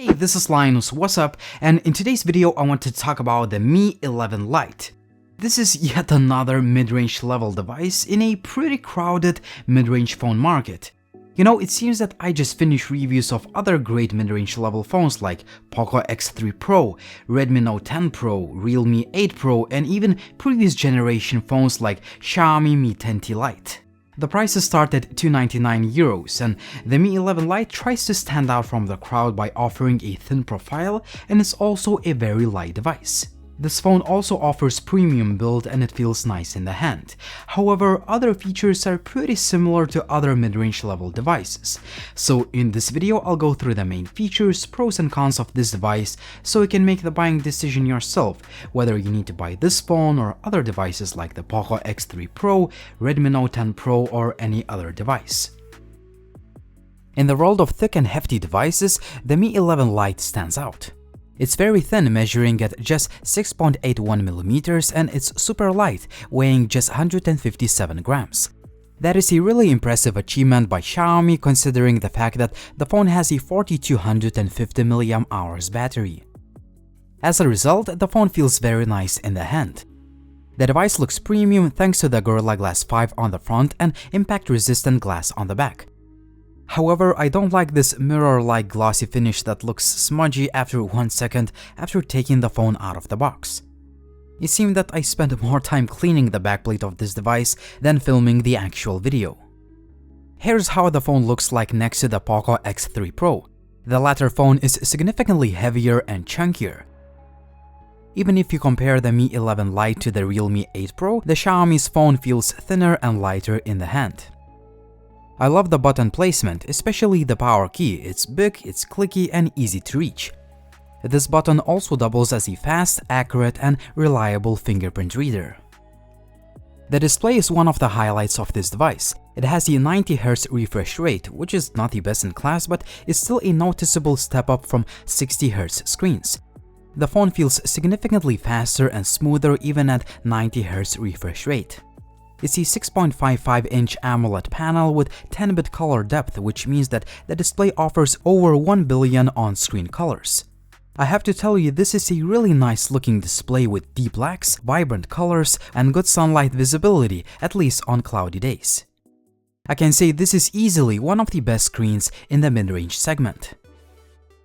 Hey, this is Linus, what's up? And in today's video I want to talk about the Mi 11 Lite. This is yet another mid-range level device in a pretty crowded mid-range phone market. You know, it seems that I just finished reviews of other great mid-range level phones like Poco X3 Pro, Redmi Note 10 Pro, Realme 8 Pro, and even previous generation phones like Xiaomi Mi 10T Lite. The prices start at €299, and the Mi 11 Lite tries to stand out from the crowd by offering a thin profile, and is also a very light device. This phone also offers premium build and it feels nice in the hand. However, other features are pretty similar to other mid-range level devices. So in this video, I'll go through the main features, pros and cons of this device so you can make the buying decision yourself, whether you need to buy this phone or other devices like the Poco X3 Pro, Redmi Note 10 Pro or any other device. In the world of thick and hefty devices, the Mi 11 Lite stands out. It's very thin, measuring at just 6.81mm, and it's super light, weighing just 157 grams. That is a really impressive achievement by Xiaomi considering the fact that the phone has a 4250 mAh battery. As a result, the phone feels very nice in the hand. The device looks premium thanks to the Gorilla Glass 5 on the front and impact-resistant glass on the back. However, I don't like this mirror-like glossy finish that looks smudgy after 1 second after taking the phone out of the box. It seemed that I spent more time cleaning the backplate of this device than filming the actual video. Here's how the phone looks like next to the Poco X3 Pro. The latter phone is significantly heavier and chunkier. Even if you compare the Mi 11 Lite to the Realme 8 Pro, the Xiaomi's phone feels thinner and lighter in the hand. I love the button placement, especially the power key. It's big, it's clicky, and easy to reach. This button also doubles as a fast, accurate, and reliable fingerprint reader. The display is one of the highlights of this device. It has a 90Hz refresh rate, which is not the best in class, but is still a noticeable step up from 60Hz screens. The phone feels significantly faster and smoother even at 90Hz refresh rate. It's a 6.55-inch AMOLED panel with 10-bit color depth, which means that the display offers over 1 billion on-screen colors. I have to tell you, this is a really nice looking display with deep blacks, vibrant colors, and good sunlight visibility, at least on cloudy days. I can say this is easily one of the best screens in the mid-range segment.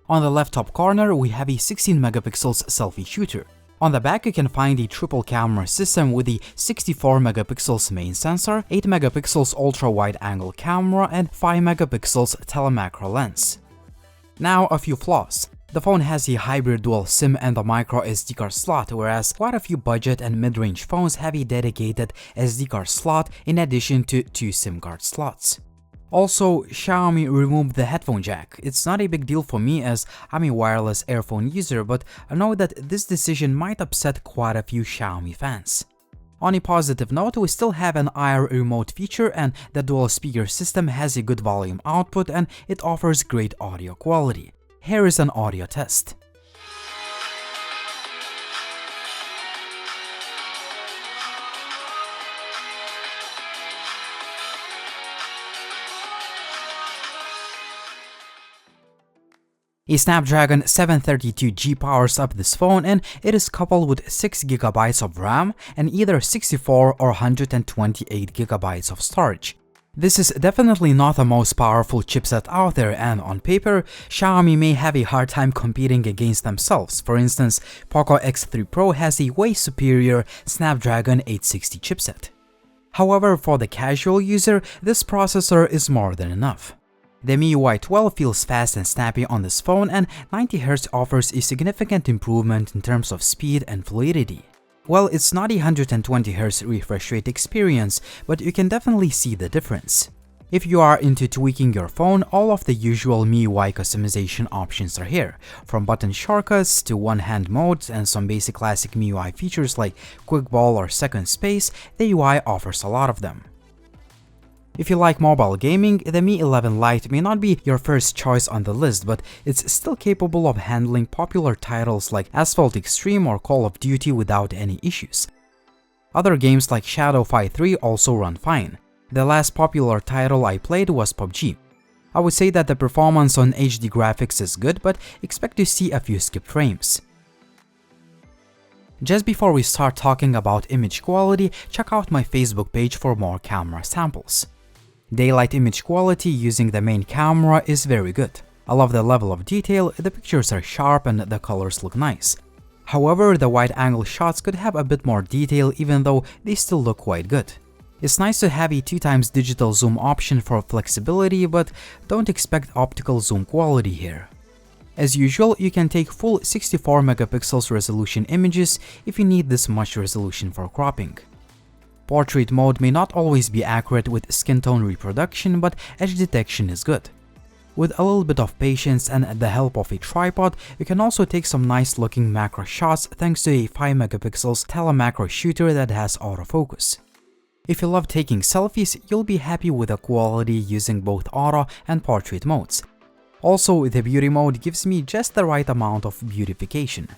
On the left top corner, we have a 16-megapixel selfie shooter. On the back, you can find a triple camera system with a 64-megapixel main sensor, 8-megapixel ultra-wide-angle camera, and 5-megapixel telemacro lens. Now, a few flaws. The phone has a hybrid dual SIM and a micro SD card slot, whereas quite a few budget and mid-range phones have a dedicated SD card slot in addition to 2 SIM card slots. Also, Xiaomi removed the headphone jack. It's not a big deal for me as I'm a wireless earphone user, but I know that this decision might upset quite a few Xiaomi fans. On a positive note, we still have an IR remote feature, and the dual speaker system has a good volume output and it offers great audio quality. Here is an audio test. A Snapdragon 732G powers up this phone, and it is coupled with 6GB of RAM and either 64 or 128GB of storage. This is definitely not the most powerful chipset out there, and on paper, Xiaomi may have a hard time competing against themselves. For instance, Poco X3 Pro has a way superior Snapdragon 860 chipset. However, for the casual user, this processor is more than enough. The MIUI 12 feels fast and snappy on this phone, and 90Hz offers a significant improvement in terms of speed and fluidity. Well, it's not a 120Hz refresh rate experience, but you can definitely see the difference. If you are into tweaking your phone, all of the usual MIUI customization options are here, from button shortcuts to one-hand mode and some basic classic MIUI features like quick ball or second space. The UI offers a lot of them. If you like mobile gaming, the Mi 11 Lite may not be your first choice on the list, but it's still capable of handling popular titles like Asphalt Extreme or Call of Duty without any issues. Other games like Shadow Fight 3 also run fine. The last popular title I played was PUBG. I would say that the performance on HD graphics is good, but expect to see a few skipped frames. Just before we start talking about image quality, check out my Facebook page for more camera samples. Daylight image quality using the main camera is very good. I love the level of detail, the pictures are sharp and the colors look nice. However, the wide-angle shots could have a bit more detail even though they still look quite good. It's nice to have a 2x digital zoom option for flexibility, but don't expect optical zoom quality here. As usual, you can take full 64 megapixels resolution images if you need this much resolution for cropping. Portrait mode may not always be accurate with skin tone reproduction, but edge detection is good. With a little bit of patience and the help of a tripod, you can also take some nice looking macro shots thanks to a 5 megapixels telemacro shooter that has autofocus. If you love taking selfies, you'll be happy with the quality using both auto and portrait modes. Also, the beauty mode gives me just the right amount of beautification.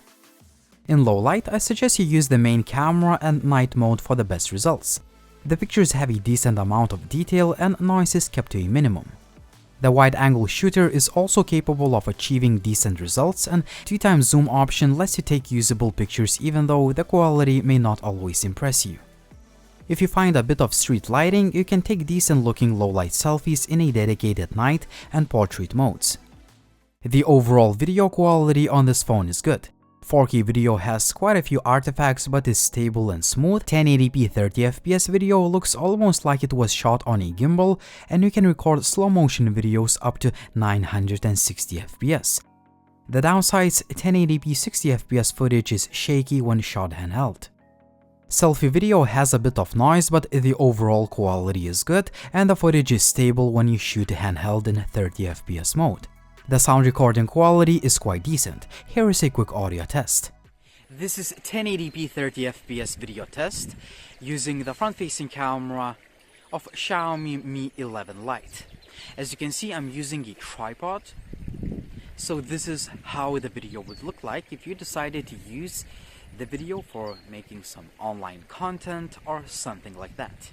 In low light, I suggest you use the main camera and night mode for the best results. The pictures have a decent amount of detail and noise is kept to a minimum. The wide-angle shooter is also capable of achieving decent results, and 2x zoom option lets you take usable pictures even though the quality may not always impress you. If you find a bit of street lighting, you can take decent looking low-light selfies in a dedicated night and portrait modes. The overall video quality on this phone is good. 4K video has quite a few artifacts but is stable and smooth. 1080p 30fps video looks almost like it was shot on a gimbal, and you can record slow motion videos up to 960fps. The downsides, 1080p 60fps footage is shaky when shot handheld. Selfie video has a bit of noise, but the overall quality is good and the footage is stable when you shoot handheld in 30fps mode. The sound recording quality is quite decent. Here is a quick audio test. This is 1080p 30fps video test using the front-facing camera of Xiaomi Mi 11 Lite. As you can see, I'm using a tripod. So this is how the video would look like if you decided to use the video for making some online content or something like that.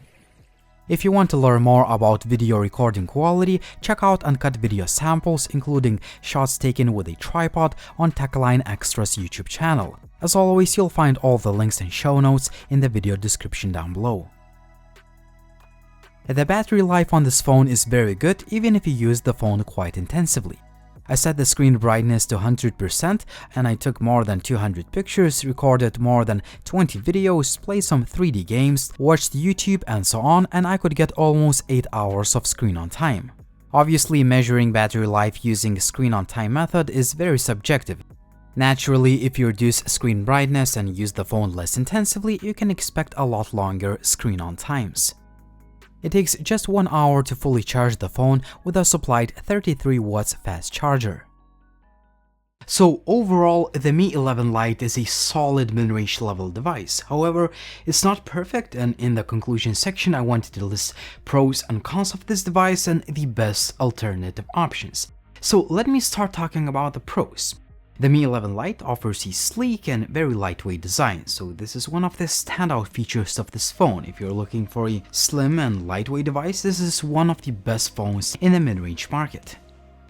If you want to learn more about video recording quality, check out uncut video samples including shots taken with a tripod on Techline Extra's YouTube channel. As always, you'll find all the links and show notes in the video description down below. The battery life on this phone is very good even if you use the phone quite intensively. I set the screen brightness to 100% and I took more than 200 pictures, recorded more than 20 videos, played some 3D games, watched YouTube and so on, and I could get almost 8 hours of screen on time. Obviously, measuring battery life using screen on time method is very subjective. Naturally, if you reduce screen brightness and use the phone less intensively, you can expect a lot longer screen on times. It takes just 1 hour to fully charge the phone with a supplied 33 watts fast charger. So overall, the Mi 11 Lite is a solid mid-range level device. However, it's not perfect, and in the conclusion section I wanted to list pros and cons of this device and the best alternative options. So let me start talking about the pros. The Mi 11 Lite offers a sleek and very lightweight design, so this is one of the standout features of this phone. If you're looking for a slim and lightweight device, this is one of the best phones in the mid-range market.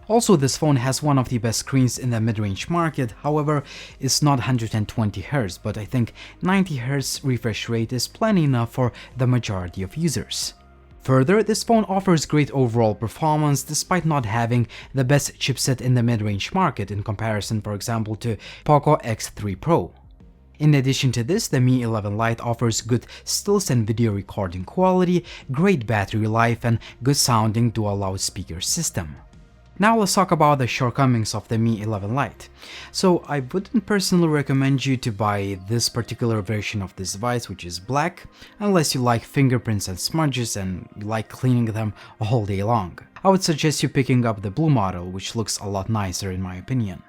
Also, this phone has one of the best screens in the mid-range market. However, it's not 120Hz, but I think 90Hz refresh rate is plenty enough for the majority of users. Further, this phone offers great overall performance despite not having the best chipset in the mid-range market in comparison, for example, to Poco X3 Pro. In addition to this, the Mi 11 Lite offers good stills and video recording quality, great battery life, and good sounding dual loudspeaker system. Now let's talk about the shortcomings of the Mi 11 Lite. So I wouldn't personally recommend you to buy this particular version of this device, which is black, unless you like fingerprints and smudges and you like cleaning them all day long. I would suggest you picking up the blue model, which looks a lot nicer in my opinion.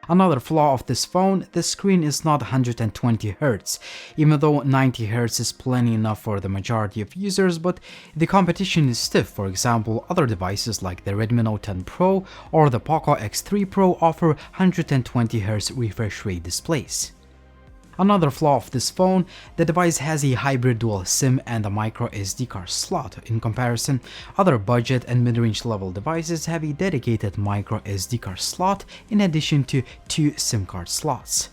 Another flaw of this phone, the screen is not 120Hz, even though 90Hz is plenty enough for the majority of users, but the competition is stiff. For example, other devices like the Redmi Note 10 Pro or the Poco X3 Pro offer 120Hz refresh rate displays. Another flaw of this phone, the device has a hybrid dual SIM and a micro SD card slot. In comparison, other budget and mid-range level devices have a dedicated micro SD card slot in addition to 2 SIM card slots.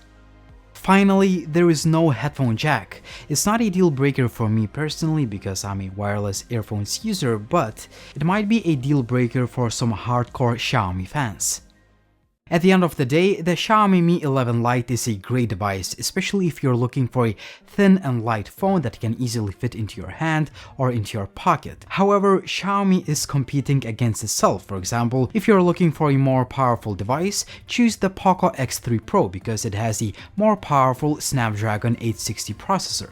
Finally, there is no headphone jack. It's not a deal breaker for me personally because I'm a wireless earphones user, but it might be a deal breaker for some hardcore Xiaomi fans. At the end of the day, the Xiaomi Mi 11 Lite is a great device, especially if you're looking for a thin and light phone that can easily fit into your hand or into your pocket. However, Xiaomi is competing against itself. For example, if you're looking for a more powerful device, choose the Poco X3 Pro because it has a more powerful Snapdragon 860 processor.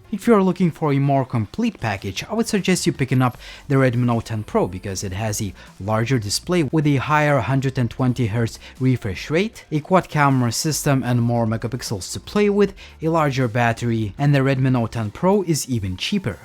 If you're looking for a more complete package, I would suggest you picking up the Redmi Note 10 Pro because it has a larger display with a higher 120Hz refresh rate, a quad camera system and more megapixels to play with, a larger battery, and the Redmi Note 10 Pro is even cheaper.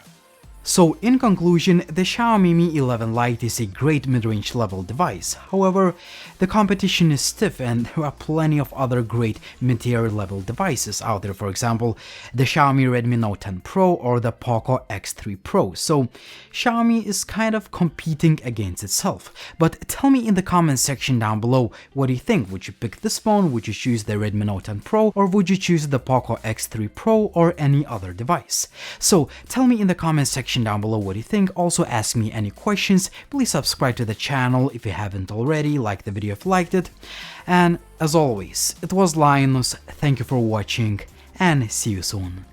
So in conclusion, the Xiaomi Mi 11 Lite is a great mid-range level device. However, the competition is stiff and there are plenty of other great mid-tier level devices out there, for example, the Xiaomi Redmi Note 10 Pro or the Poco X3 Pro. So Xiaomi is kind of competing against itself. But tell me in the comments section down below, what do you think? Would you pick this phone? Would you choose the Redmi Note 10 Pro? Or would you choose the Poco X3 Pro or any other device? So tell me in the comments section down below what you think. Also ask me any questions. Please subscribe to the channel if you haven't already, like the video if you liked it. And as always, it was Linus, thank you for watching and see you soon.